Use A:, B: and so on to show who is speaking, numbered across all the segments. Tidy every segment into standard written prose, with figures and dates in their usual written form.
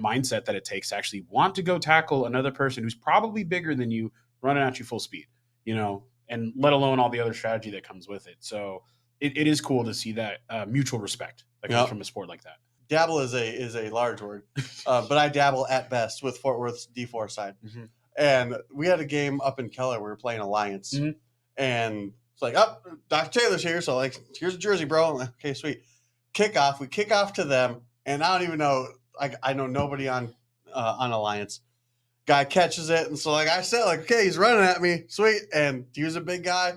A: mindset that it takes to actually want to go tackle another person who's probably bigger than you running at you full speed, and let alone all the other strategy that comes with it. So it is cool to see that mutual respect that comes from a sport like that.
B: Dabble is a large word, but I dabble at best with Fort Worth's D4 side. Mm-hmm. And we had a game up in Keller. We were playing Alliance. Mm-hmm. And it's like, oh, Dr. Taylor's here. So, like, here's a jersey, bro. Like, okay, sweet. Kickoff. We kick off to them. And I don't even know. I know nobody on Alliance. Guy catches it. And so, like I said, like, okay, he's running at me. Sweet. And he was a big guy.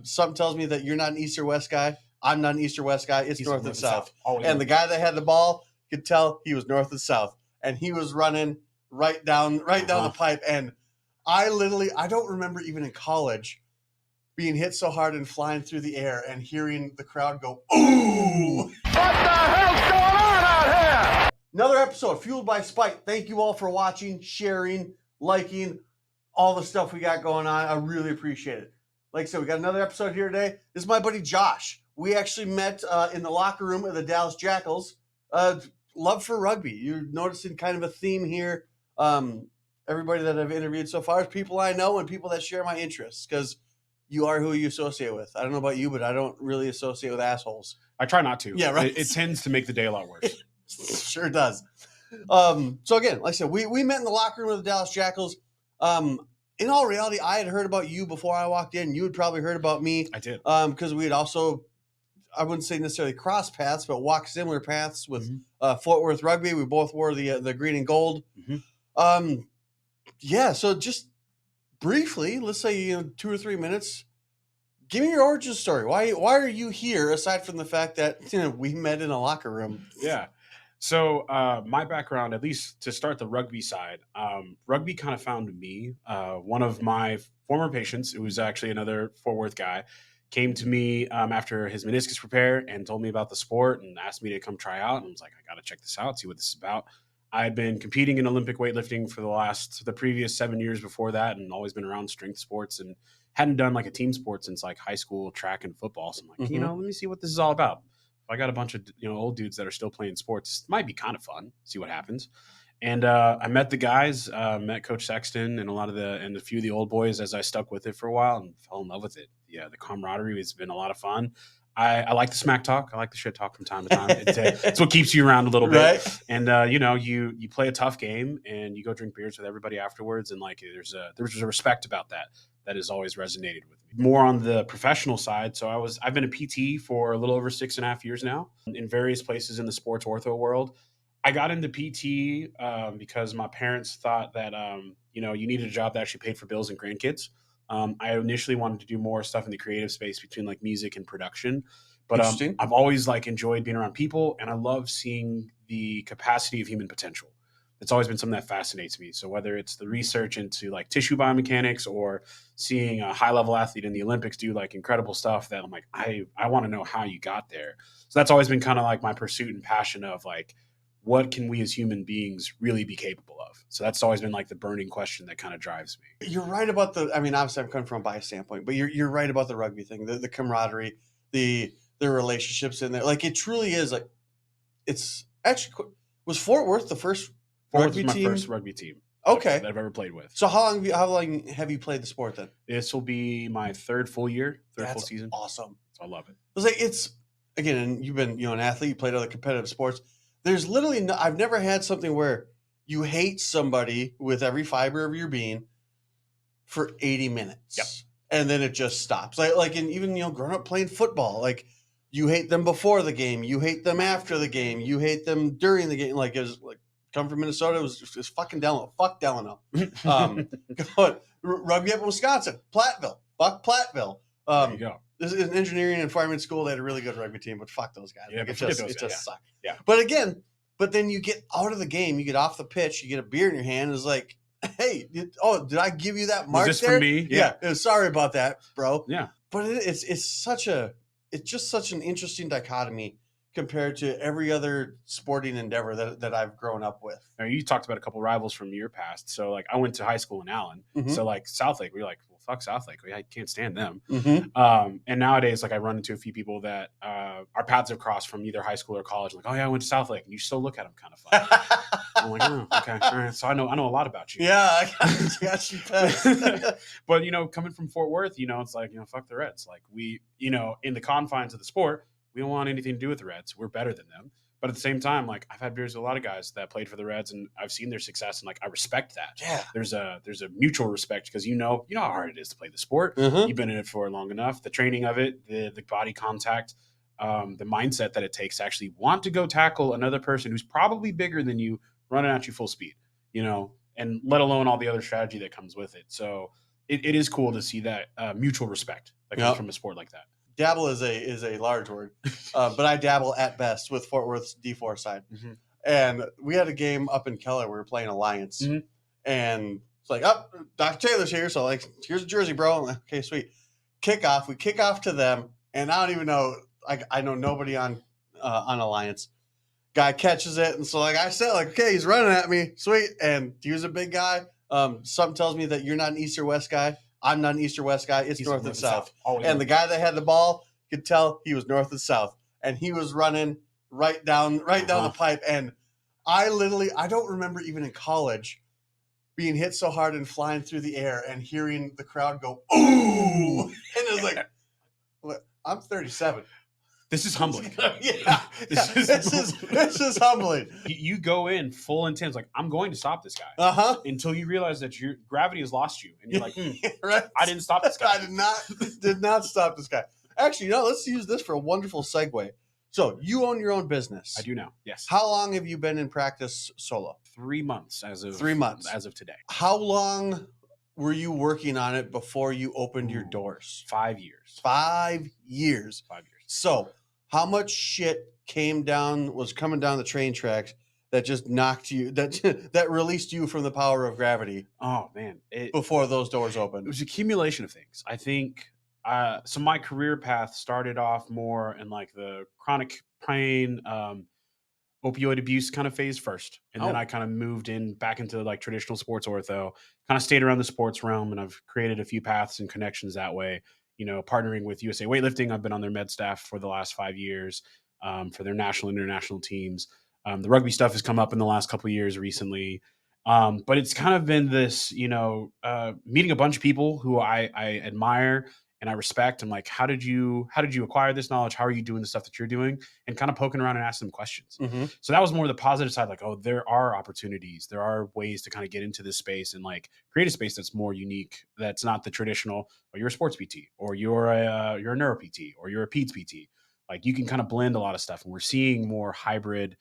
B: Something tells me that you're not an East or West guy. I'm not an East or West guy. It's north and south. And the guy that had the ball could tell he was north and south. And he was running right down the pipe. And I don't remember even in college being hit so hard and flying through the air and hearing the crowd go, ooh! What the hell's going on out here? Another episode fueled by spite. Thank you all for watching, sharing, liking, all the stuff we got going on. I really appreciate it. Like I said, we got another episode here today. This is my buddy Josh. We actually met in the locker room of the Dallas Jackals. Love for rugby. You're noticing kind of a theme here. Everybody that I've interviewed so far is people I know and people that share my interests, because you are who you associate with. I don't know about you, but I don't really associate with assholes.
A: I try not to.
B: Yeah, right.
A: It tends to make the day a lot worse.
B: Sure does. So again, like I said, we met in the locker room of the Dallas Jackals. In all reality, I had heard about you before I walked in. You had probably heard about me.
A: I did.
B: Because we had also, I wouldn't say necessarily cross paths, but walked similar paths with Fort Worth Rugby. We both wore the green and gold. Mm-hmm. So just briefly, let's say 2 or 3 minutes, give me your origin story. Why are you here, aside from the fact that we met in a locker room?
A: Yeah. So my background, at least to start the rugby side, rugby kind of found me. One of my former patients, who was actually another Fort Worth guy, came to me after his meniscus repair and told me about the sport and asked me to come try out. And I was like, I got to check this out, see what this is about. I had been competing in Olympic weightlifting for the previous 7 years before that, and always been around strength sports and hadn't done like a team sport since like high school track and football. So I'm like, let me see what this is all about. I got a bunch of old dudes that are still playing sports. It might be kind of fun. See what happens. And I met the guys, met Coach Sexton and a few of the old boys as I stuck with it for a while and fell in love with it. Yeah, the camaraderie has been a lot of fun. I like the smack talk. I like the shit talk from time to time. It's what keeps you around a little bit.
B: Right.
A: And you play a tough game and you go drink beers with everybody afterwards. And like there's a respect about that has always resonated with me. More on the professional side. So I've been a PT for a little over 6.5 years now in various places in the sports ortho world. I got into PT because my parents thought that you needed a job that actually paid for bills and grandkids. I initially wanted to do more stuff in the creative space between like music and production, but I've always like enjoyed being around people, and I love seeing the capacity of human potential. It's always been something that fascinates me. So whether it's the research into like tissue biomechanics or seeing a high level athlete in the Olympics do like incredible stuff that I'm like, I want to know how you got there. So that's always been kind of like my pursuit and passion of like, what can we as human beings really be capable of? So that's always been like the burning question that kind of drives me.
B: You're right about obviously I'm coming from a bias standpoint, but you're right about the rugby thing, the camaraderie, the relationships in there. Like it truly is like, it's actually, was Fort Worth the first rugby team?
A: My first rugby team.
B: Okay.
A: That I've ever played with.
B: So how long have you played the sport then?
A: This will be my third full season.
B: Awesome.
A: So I love it.
B: It's again, and you've been, an athlete, you played other competitive sports. There's literally I've never had something where you hate somebody with every fiber of your being for 80 minutes.
A: Yep.
B: And then it just stops. Like and even, growing up playing football, like you hate them before the game, you hate them after the game, you hate them during the game. Like it was like, come from Minnesota, it was just fucking Delano. Fuck Delano. Rugby up in Wisconsin, Platteville. Fuck Platteville.
A: There you go.
B: This is an engineering and fireman school. They had a really good rugby team, but fuck those guys.
A: Yeah,
B: like, it just sucked.
A: Yeah.
B: But then you get out of the game, you get off the pitch, you get a beer in your hand. It's like, hey, did I give you that mark?
A: Was this
B: there?
A: for me?
B: Yeah. Sorry about that, bro.
A: Yeah.
B: But it's just such an interesting dichotomy, compared to every other sporting endeavor that I've grown up with.
A: Now, you talked about a couple rivals from your past. So, like, I went to high school in Allen.
B: Mhm.
A: So, like, South Lake, we were like, well, fuck South Lake. I can't stand them.
B: Mm-hmm.
A: And nowadays, like, I run into a few people that our paths have crossed from either high school or college. Like, oh, yeah, I went to South Lake. And you still look at them kind of funny. I'm like, oh, okay. All right. So, I know a lot about you.
B: Yeah, I got you pegged.
A: But, coming from Fort Worth, it's like, fuck the Reds. Like, we, in the confines of the sport, we don't want anything to do with the Reds. We're better than them. But at the same time, like, I've had beers with a lot of guys that played for the Reds, and I've seen their success, and like, I respect that.
B: Yeah.
A: There's a mutual respect because you know how hard it is to play the sport.
B: Mhm.
A: You've been in it for long enough. The training of it, the body contact, the mindset that it takes to actually want to go tackle another person who's probably bigger than you, running at you full speed. And let alone all the other strategy that comes with it. So it is cool to see that mutual respect that comes from a sport like that.
B: Dabble is a large word, but I dabble at best with Fort Worth's D4 side.
A: Mm-hmm.
B: And we had a game up in Keller. We were playing Alliance,
A: Mhm.
B: and it's like, oh, Dr. Taylor's here, so like, here's a jersey, bro. I'm like, okay, sweet. Kickoff. We kick off to them, and I don't even know. I know nobody on Alliance. Guy catches it, and so like I said, like, okay, he's running at me, sweet. And he was a big guy. Something tells me that you're not an East or West guy. I'm not an East or West guy. It's north and south. And the guy that had the ball could tell he was north and south, and he was running right down the pipe. And I don't remember even in college being hit so hard and flying through the air and hearing the crowd go, ooh, and it was like, I'm 37.
A: This is humbling.
B: Yeah, this is humbling.
A: You go in full intent, like, I'm going to stop this guy. Until you realize that your gravity has lost you, and you're like,
B: right?
A: I didn't stop this guy.
B: I did not stop this guy. Actually, let's use this for a wonderful segue. So you own your own business.
A: I do now. Yes.
B: How long have you been in practice solo?
A: 3 months as of
B: 3 months
A: as of today.
B: How long were you working on it before you opened your doors?
A: 5 years.
B: 5 years.
A: 5 years.
B: So how much shit was coming down the train tracks that just knocked you, that released you from the power of gravity?
A: Oh man,
B: before those doors opened.
A: It was accumulation of things. I think. So my career path started off more in like the chronic pain, opioid abuse kind of phase first, and then I kind of moved back into like traditional sports ortho. Kind of stayed around the sports realm, and I've created a few paths and connections that way. Partnering with USA Weightlifting, I've been on their med staff for the last 5 years for their national and international teams. The rugby stuff has come up in the last couple of years recently. But it's kind of been this, meeting a bunch of people who I admire and I respect. I'm like, how did you acquire this knowledge? How are you doing the stuff that you're doing? And kind of poking around and asking them questions.
B: Mm-hmm.
A: So that was more the positive side. Like, oh, there are opportunities. There are ways to kind of get into this space and like create a space that's more unique. That's not the traditional, oh, you're a sports PT or you're a neuro PT or you're a peds PT. Like you can kind of blend a lot of stuff. And we're seeing more hybrid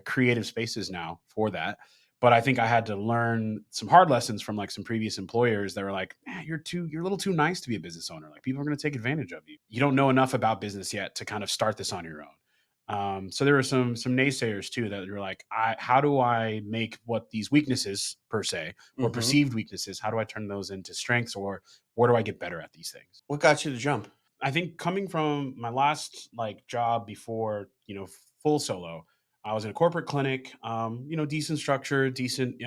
A: creative spaces now for that. But I think I had to learn some hard lessons from like some previous employers that were like, you're a little too nice to be a business owner. Like people are going to take advantage of you. You don't know enough about business yet to kind of start this on your own. So there were some naysayers too that were like, how do I make what these weaknesses per se or perceived weaknesses, how do I turn those into strengths, or where do I get better at these things?
B: What got you to jump?
A: I think coming from my last like job before, full solo, I was in a corporate clinic, decent structure, decent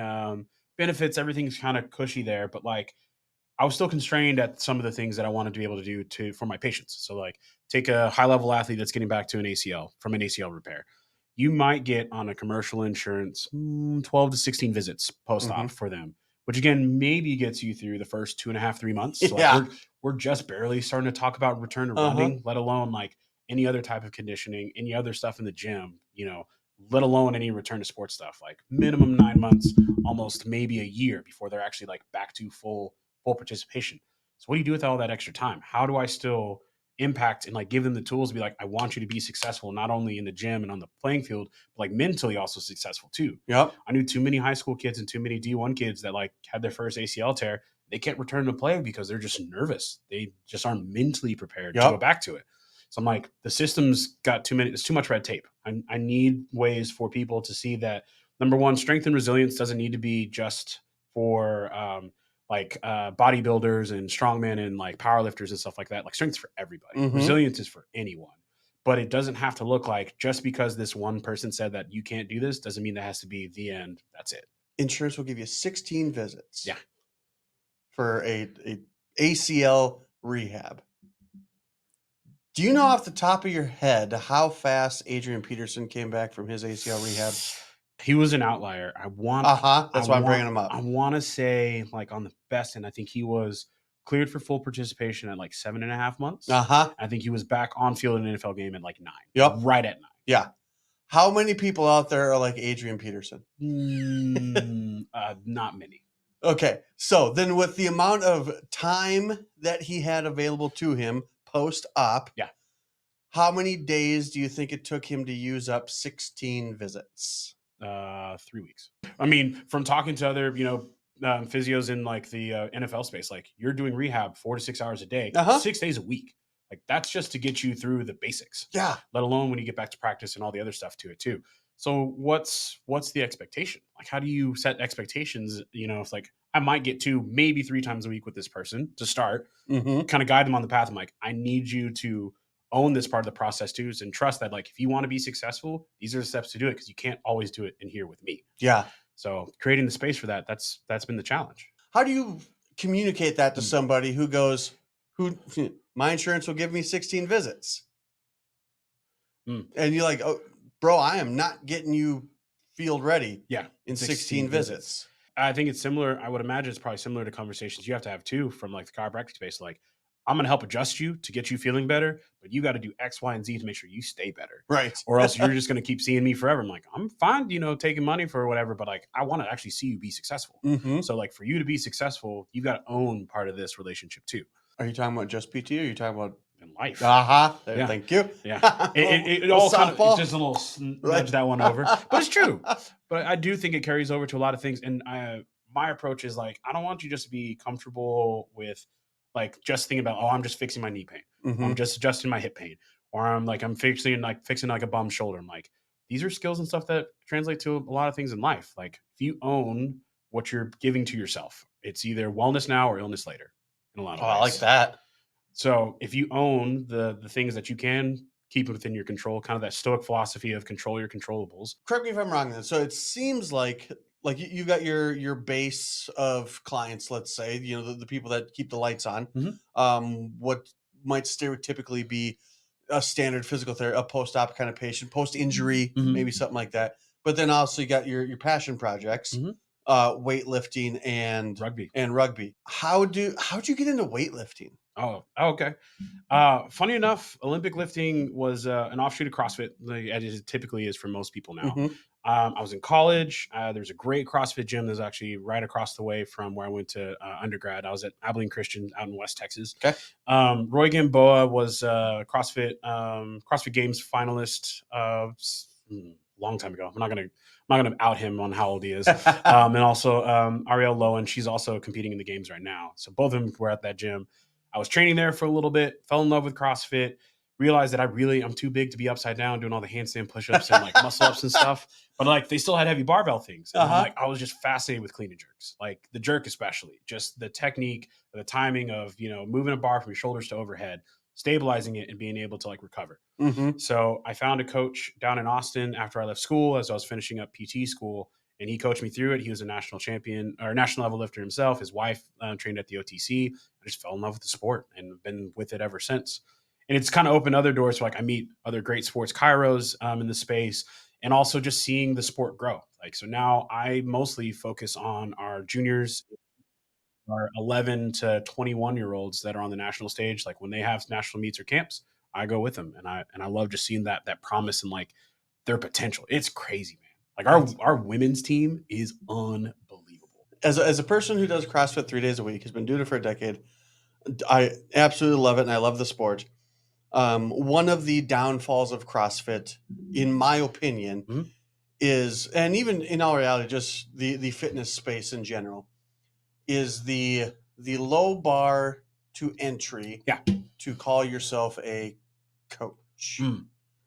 A: benefits, everything's kind of cushy there. But like, I was still constrained at some of the things that I wanted to be able to do for my patients. So like take a high level athlete that's getting back to an ACL from an ACL repair. You might get on a commercial insurance 12 to 16 visits post-op for them, which again, maybe gets you through the first 2.5, 3 months. So like we're just barely starting to talk about return to running, let alone like any other type of conditioning, any other stuff in the gym, let alone any return to sports stuff, like minimum 9 months, almost maybe a year before they're actually like back to full participation. So what do you do with all that extra time? How do I still impact and like give them the tools to be like, I want you to be successful, not only in the gym and on the playing field, but like mentally also successful too.
B: Yep.
A: I knew too many high school kids and too many D1 kids that like had their first ACL tear. They can't return to play because they're just nervous. They just aren't mentally prepared to go back to it. So I'm like, the system's got it's too much red tape. I need ways for people to see that, number one, strength and resilience doesn't need to be just for bodybuilders and strongmen and like powerlifters and stuff like that. Like strength's for everybody. Resilience is for anyone. but it doesn't have to look like just because this one person said that you can't do this doesn't mean that has to be the end. That's it.
B: Insurance will give you 16 visits.
A: Yeah.
B: For a ACL rehab. Do you know off the top of your head how fast Adrian Peterson came back from his ACL rehab?
A: He was an outlier. That's
B: why I'm bringing him up.
A: I want to say, like, on the best end, I think he was cleared for full participation at like 7.5 months.
B: Uh-huh.
A: I think he was back on field in an NFL game at like 9.
B: Yep.
A: Right at 9.
B: Yeah. How many people out there are like Adrian Peterson?
A: Not many.
B: Okay. So then with the amount of time that he had available to him post-op,
A: yeah,
B: how many days do you think it took him to use up 16 visits?
A: 3 weeks. I mean, from talking to other, physios in like the NFL space, like you're doing rehab 4 to 6 hours a day, 6 days a week. Like that's just to get you through the basics.
B: Yeah.
A: Let alone when you get back to practice and all the other stuff to it too. So what's the expectation? Like, how do you set expectations? It's like I might get 2, maybe 3 times a week with this person to start, kind of guide them on the path. I'm like, I need you to own this part of the process too, and trust that, like, if you want to be successful, these are the steps to do it, because you can't always do it in here with me.
B: Yeah.
A: So creating the space for that's been the challenge.
B: How do you communicate that to somebody who goes, my insurance will give me 16 visits? And you're like, oh, bro, I am not getting you field ready in 16 visits.
A: I think it's similar. I would imagine it's probably similar to conversations you have to have too from like the chiropractic space. Like, I'm going to help adjust you to get you feeling better, but you got to do X, Y, and Z to make sure you stay better.
B: Right.
A: Or else you're just going to keep seeing me forever. I'm like, I'm fine, taking money for whatever, but like, I want to actually see you be successful. So like, for you to be successful, you got to own part of this relationship too.
B: Are you talking about just PT, or are you talking about
A: in life?
B: Yeah.
A: Thank
B: you.
A: Yeah. It all kind of, it's just a little nudge that one over, but it's true. But I do think it carries over to a lot of things. And my approach is like, I don't want you just to be comfortable with like just thinking about, I'm just fixing my knee pain. I'm just adjusting my hip pain, or I'm fixing like a bum shoulder. I'm like, these are skills and stuff that translate to a lot of things in life. Like, if you own what you're giving to yourself, it's either wellness now or illness later in a lot of ways.
B: I like that.
A: So if you own the things that you can keep within your control, kind of that stoic philosophy of control your controllables.
B: Correct me if I'm wrong then. So it seems like you got your base of clients, let's say, the people that keep the lights on. What might stereotypically be a standard physical therapy, a post-op kind of patient, post-injury, maybe something like that. But then also you got your passion projects, weightlifting and rugby. How'd you get into weightlifting?
A: Oh, okay. Funny enough, Olympic lifting was an offshoot of CrossFit, as it typically is for most people now. I was in college. There's a great CrossFit gym that's actually right across the way from where I went to undergrad. I was at Abilene Christian out in West Texas.
B: Okay.
A: Roy Gamboa was CrossFit Games finalist long time ago. I'm not gonna out him on how old he is. And also Ariel Lowen, she's also competing in the games right now. So both of them were at that gym. I was training there for a little bit, fell in love with CrossFit, realized that I'm too big to be upside down doing all the handstand push-ups and like muscle ups and stuff. But like, they still had heavy barbell things. And I was just fascinated with clean and jerks, like the jerk, especially just the technique, the timing of, moving a bar from your shoulders to overhead, stabilizing it and being able to like recover. So I found a coach down in Austin after I left school, as I was finishing up PT school, and he coached me through it. He was a national champion or national level lifter himself. His wife trained at the OTC. I just fell in love with the sport and been with it ever since. And it's kind of opened other doors. So like, I meet other great sports chiros in the space, and also just seeing the sport grow. Like, so now I mostly focus on our juniors, our 11 to 21-year-olds that are on the national stage. Like, when they have national meets or camps, I go with them. And I love just seeing that promise and like their potential. It's crazy, man. Like, our women's team is unbelievable.
B: As a person who does CrossFit 3 days a week, has been doing it for a decade, I absolutely love it, and I love the sport. One of the downfalls of CrossFit, in my opinion, is, and even in all reality, just the fitness space in general, is the low bar to entry to call yourself a coach.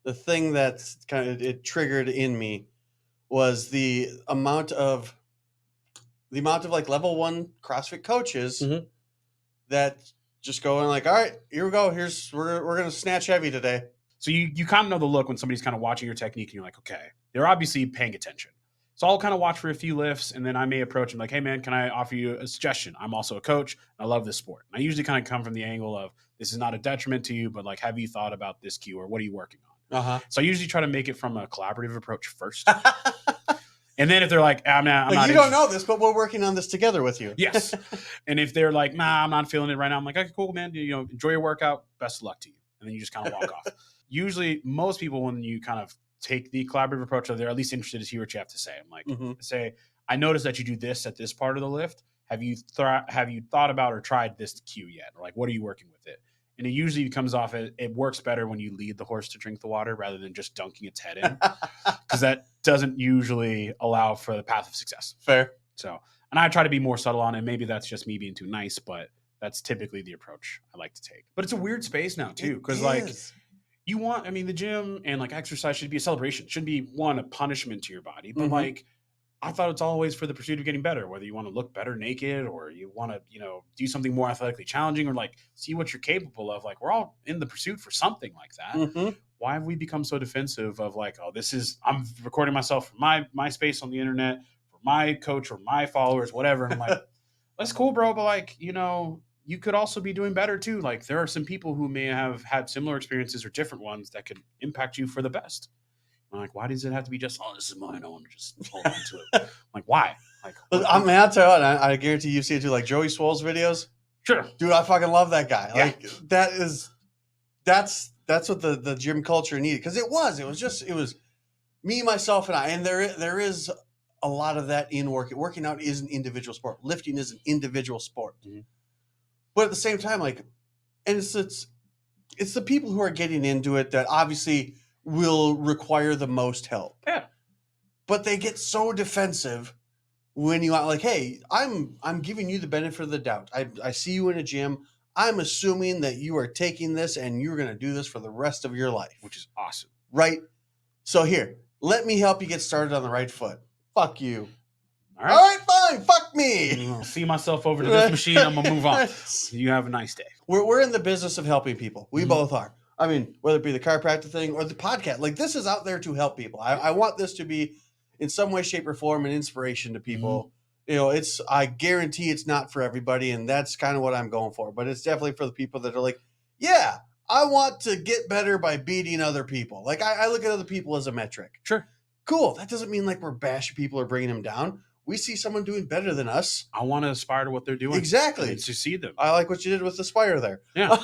B: The thing that's kind of it triggered in me was the amount of like level 1 CrossFit coaches that just go in like, all right, here we go. We're going to snatch heavy today.
A: So you kind of know the look when somebody's kind of watching your technique and you're like, okay, they're obviously paying attention. So I'll kind of watch for a few lifts, and then I may approach them like, hey, man, can I offer you a suggestion? I'm also a coach. And I love this sport. And I usually kind of come from the angle of this is not a detriment to you, but like, have you thought about this cue or what are you working on?
B: Uh-huh.
A: So I usually try to make it from a collaborative approach first. And then if they're like, I'm not
B: you don't know this, but we're working on this together with you.
A: Yes. And if they're like, nah, I'm not feeling it right now, I'm like, okay, cool, man. Enjoy your workout. Best of luck to you. And then you just kind of walk off. Usually, most people, when you kind of take the collaborative approach, they're at least interested to hear what you have to say. I'm like, say, I noticed that you do this at this part of the lift. Have you thought about or tried this cue yet? Or like, what are you working with it? And it usually comes off, it works better when you lead the horse to drink the water rather than just dunking its head in, because that doesn't usually allow for the path of success.
B: Fair.
A: So, and I try to be more subtle on it. Maybe that's just me being too nice, but that's typically the approach I like to take. But it's a weird space now too, because like the gym and like exercise should be a celebration. It shouldn't be a punishment to your body, but like, I thought it's always for the pursuit of getting better, whether you want to look better naked or you want to, do something more athletically challenging or like see what you're capable of. Like, we're all in the pursuit for something like that. Why have we become so defensive of like, oh, I'm recording myself for my space on the internet, for my coach or my followers, whatever. And I'm like, that's cool, bro. But like, you could also be doing better too. Like, there are some people who may have had similar experiences or different ones that could impact you for the best. I'm like, why does it have to be just, oh, this is mine? I want to just hold on to it. I'm like, why? Like,
B: I mean, I'll tell you what, I guarantee you've seen it too, like Joey Swole's videos.
A: Sure.
B: Dude, I fucking love that guy.
A: Yeah.
B: Like, that's what the gym culture needed. Because it was me, myself, and I. And there is a lot of that in working. Working out is an individual sport. Lifting is an individual sport. But at the same time, like, and it's the people who are getting into it that obviously will require the most help.
A: Yeah.
B: But they get so defensive when you are like, hey, I'm giving you the benefit of the doubt. I see you in a gym. I'm assuming that you are taking this and you're going to do this for the rest of your life.
A: Which is awesome.
B: Right? So here, let me help you get started on the right foot. Fuck you.
A: All right.
B: All right, fine. Fuck me.
A: I'll see myself over to this machine. I'm going to move on. You have a nice day.
B: We're in the business of helping people. We both are. I mean, whether it be the chiropractic thing or the podcast, like this is out there to help people. I want this to be in some way, shape, or form an inspiration to people. I guarantee it's not for everybody, and that's kind of what I'm going for. But it's definitely for the people that are like, yeah, I want to get better by beating other people. Like I look at other people as a metric.
A: Sure.
B: Cool. That doesn't mean like we're bashing people or bringing them down. We see someone doing better than us.
A: I want to aspire to what they're doing.
B: Exactly.
A: And succeed them.
B: I like what you did with the Aspire there.
A: Yeah.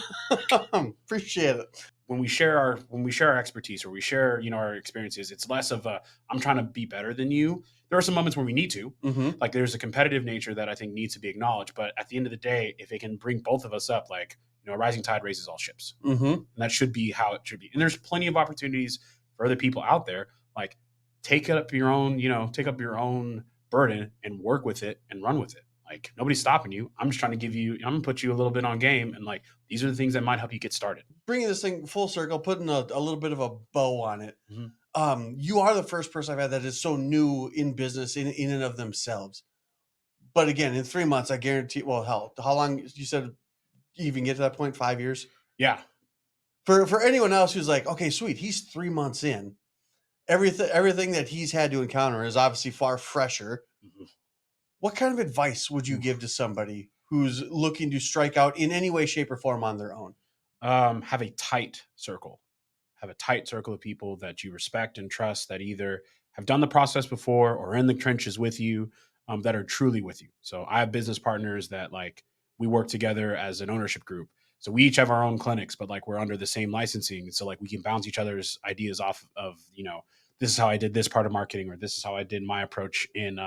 B: Appreciate it.
A: When we share our expertise or we share, our experiences, it's less of I'm trying to be better than you. There are some moments where we need to, like there's a competitive nature that I think needs to be acknowledged. But at the end of the day, if it can bring both of us up, like, a rising tide raises all ships. And that should be how it should be. And there's plenty of opportunities for other people out there. Like take up your own burden and work with it and run with it. Like nobody's stopping you. I'm just trying to I'm going to put you a little bit on game. And like, these are the things that might help you get started.
B: Bringing this thing full circle, putting a little bit of a bow on it. You are the first person I've had that is so new in business in and of themselves. But again, in 3 months, I guarantee, well, hell, how long you said you even get to that point? 5 years?
A: Yeah.
B: For anyone else who's like, okay, sweet. He's 3 months in. Everything that he's had to encounter is obviously far fresher. What kind of advice would you give to somebody who's looking to strike out in any way, shape, or form on their own?
A: Have a tight circle. Have a tight circle of people that you respect and trust that either have done the process before or in the trenches with you, that are truly with you. So I have business partners that like we work together as an ownership group. So we each have our own clinics, but like we're under the same licensing. So like we can bounce each other's ideas off of, this is how I did this part of marketing, or this is how I did my approach in,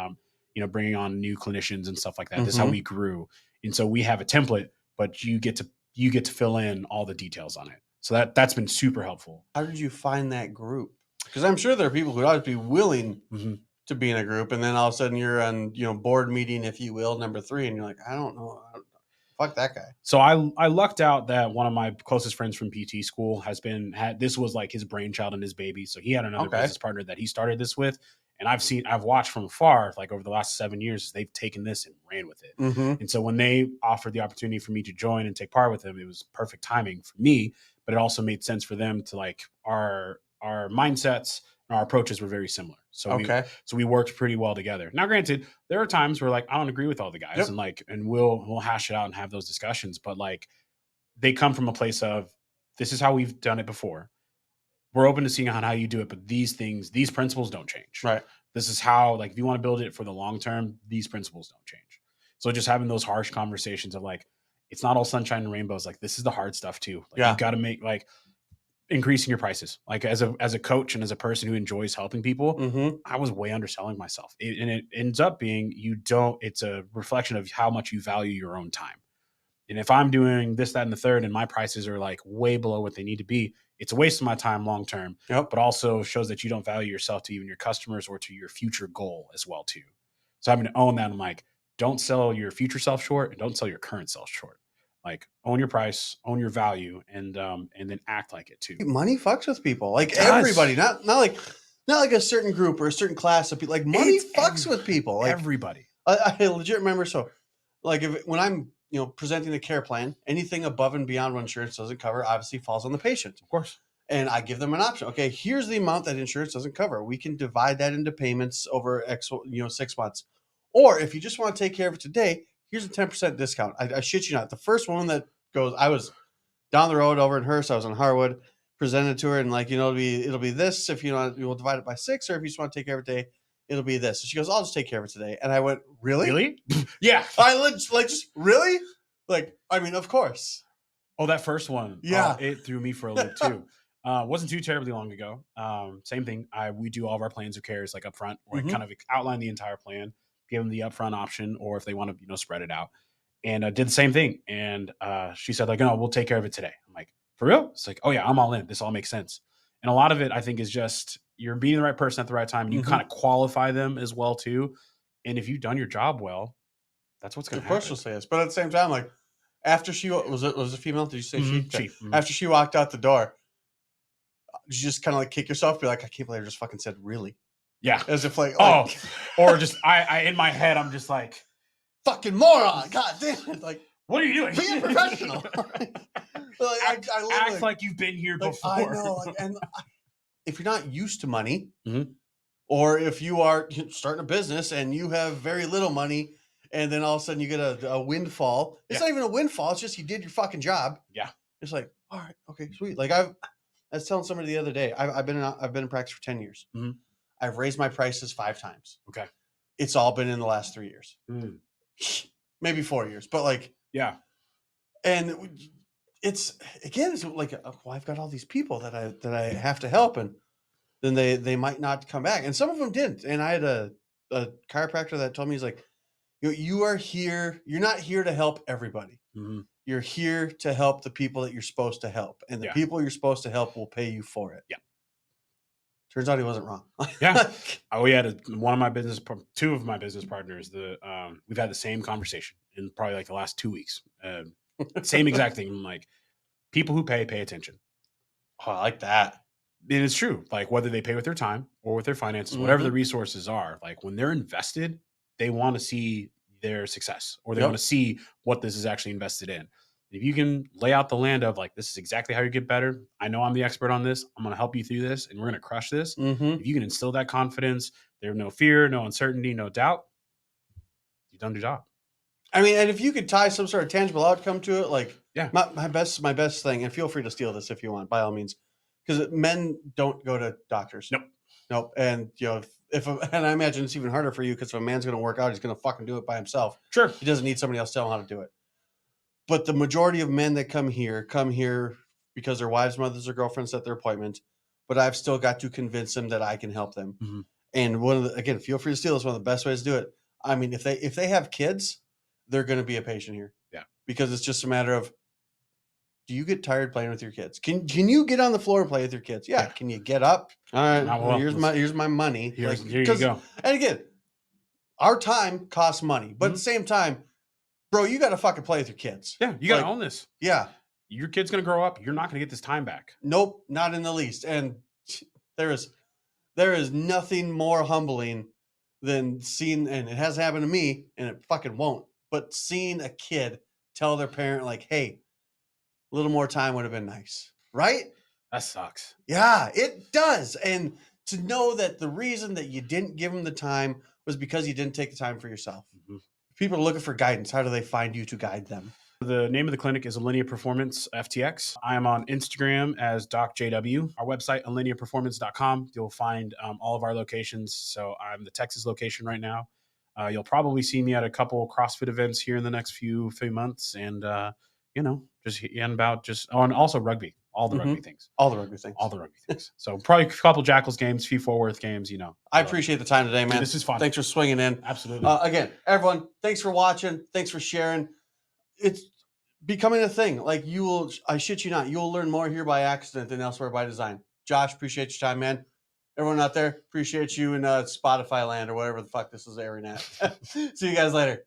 A: bringing on new clinicians and stuff like that. This is how we grew. And so we have a template, but you get to fill in all the details on it. So that's been super helpful.
B: How did you find that group? Because I'm sure there are people who would always be willing to be in a group, and then all of a sudden you're on, board meeting, if you will, number 3, and you're like, I don't know. Fuck that guy.
A: So I lucked out that one of my closest friends from PT school this was like his brainchild and his baby. So he had another business partner that he started this with. And I've watched from afar, like over the last 7 years, they've taken this and ran with it. And so when they offered the opportunity for me to join and take part with them, it was perfect timing for me but it also made sense for them to like our mindsets and our approaches were very similar. So we worked pretty well together. Now, granted, there are times where like I don't agree with all the guys, and we'll hash it out and have those discussions, but like they come from a place of this is how we've done it before. We're open to seeing how you do it, but these principles don't change.
B: Right.
A: This is how, like, if you want to build it for the long term, these principles don't change. So just having those harsh conversations of like, it's not all sunshine and rainbows. Like, this is the hard stuff too. Like, you've got to make like increasing your prices. Like as a coach and as a person who enjoys helping people, I was way underselling myself. And it ends up being it's a reflection of how much you value your own time. And if I'm doing this, that, and the third, and my prices are like way below what they need to be, it's a waste of my time long term. But also shows that you don't value yourself to even your customers or to your future goal as well too. So having to own that, I'm like, don't sell your future self short and don't sell your current self short. Like own your price, own your value, and then act like it too.
B: Money fucks with people, like everybody, not like a certain group or a certain class of people. Like money fucks with people, like
A: everybody.
B: I legit remember. So, like when I'm presenting a care plan, anything above and beyond what insurance doesn't cover obviously falls on the patient,
A: of course.
B: And I give them an option. Okay, here's the amount that insurance doesn't cover. We can divide that into payments over 6 months, or if you just want to take care of it today, here's a 10% discount. I shit you not. The first woman that goes, I was down the road over in Hearst. I was in Harwood, presented to her, and like, it'll be this if we'll divide it by 6, or if you just want to take care of it today, it'll be this. So she goes, I'll just take care of it today. And I went, really?
A: Yeah.
B: I just really? Like, I mean, of course.
A: Oh, that first one.
B: Yeah.
A: It threw me for a loop too. Wasn't too terribly long ago. Same thing. We do all of our plans of cares like up front, or kind of outline the entire plan, give them the upfront option, or if they want to, spread it out. And did the same thing. And she said, like, no, we'll take care of it today. I'm like, for real? It's like, oh yeah, I'm all in. This all makes sense. And a lot of it, I think, is just you're being the right person at the right time. And you kind of qualify them as well too. And if you've done your job well, that's what's going to happen.
B: Of course she'll say this. But at the same time, like, after she was it a female? Did you say she?
A: Mm-hmm.
B: After she walked out the door, did you just kind of like kick yourself, be like, I can't believe I just fucking said really.
A: Yeah.
B: As if like
A: or just I in my head, I'm just like,
B: fucking moron. God damn it. Like,
A: what are you doing?
B: Be a professional.
A: Act like you've been here before.
B: I know. And if you're not used to money, or if you are starting a business and you have very little money, and then all of a sudden you get a windfall. It's not even a windfall. It's just you did your fucking job.
A: Yeah.
B: It's like, all right, okay, sweet. Like I was telling somebody the other day, I've been in practice for 10 years. I've raised my prices 5 times.
A: Okay.
B: It's all been in the last 3 years. Maybe 4 years, but like,
A: yeah.
B: And it's like, well, I've got all these people that I have to help, and then they might not come back, and some of them didn't. And I had a chiropractor that told me, he's like, you are here. You're not here to help everybody. You're here to help the people that you're supposed to help, and the people you're supposed to help will pay you for it.
A: Yeah.
B: Turns out he wasn't wrong.
A: Yeah. We had two of my business partners. We've had the same conversation in probably like the last 2 weeks. Same exact thing. I'm like, people who pay attention.
B: Oh, I like that.
A: And it's true. Like whether they pay with their time or with their finances, whatever the resources are, like when they're invested, they want to see their success, or they want to see what this is actually invested in. If you can lay out the land of like, this is exactly how you get better. I know I'm the expert on this. I'm going to help you through this, and we're going to crush this. If you can instill that confidence, there's no fear, no uncertainty, no doubt. You've done your job.
B: I mean, and if you could tie some sort of tangible outcome to it, like my best thing, and feel free to steal this if you want, by all means, because men don't go to doctors. Nope. And and I imagine it's even harder for you, because if a man's going to work out, he's going to fucking do it by himself.
A: Sure.
B: He doesn't need somebody else to tell him how to do it. But the majority of men that come here because their wives, mothers, or girlfriends set their appointment. But I've still got to convince them that I can help them. And again, feel free to steal this. One of the best ways to do it. I mean, if they have kids, they're going to be a patient here.
A: Yeah.
B: Because it's just a matter of, do you get tired playing with your kids? Can you get on the floor and play with your kids? Yeah. Can you get up? All right. Here's my money.
A: Here you go.
B: And again, our time costs money, but at the same time, bro, you got to fucking play with your kids.
A: Yeah. You got to own this.
B: Yeah.
A: Your kid's going to grow up. You're not going to get this time back.
B: Nope. Not in the least. And there is nothing more humbling than seeing, and it has happened to me, and it fucking won't, but seeing a kid tell their parent, like, hey, a little more time would have been nice. right?
A: That sucks.
B: Yeah, it does. And to know that the reason that you didn't give them the time was because you didn't take the time for yourself.
A: Mm-hmm.
B: People are looking for guidance. How do they find you to guide them?
A: The name of the clinic is Alinea Performance FTX. I am on Instagram as DocJW. Our website, alineaperformance.com. You'll find all of our locations. So I'm the Texas location right now. You'll probably see me at a couple CrossFit events here in the next few months, and and also rugby, all the rugby things,
B: all the rugby things.
A: So probably a couple Jackals games, few Fort Worth games.
B: I appreciate the time today, man.
A: Dude, this is fun.
B: Thanks for swinging in.
A: Absolutely.
B: Again, everyone, thanks for watching. Thanks for sharing. It's becoming a thing. Like I shit you not, you'll learn more here by accident than elsewhere by design. Josh, appreciate your time, man. Everyone out there, appreciate you in Spotify land or whatever the fuck this is airing at. See you guys later.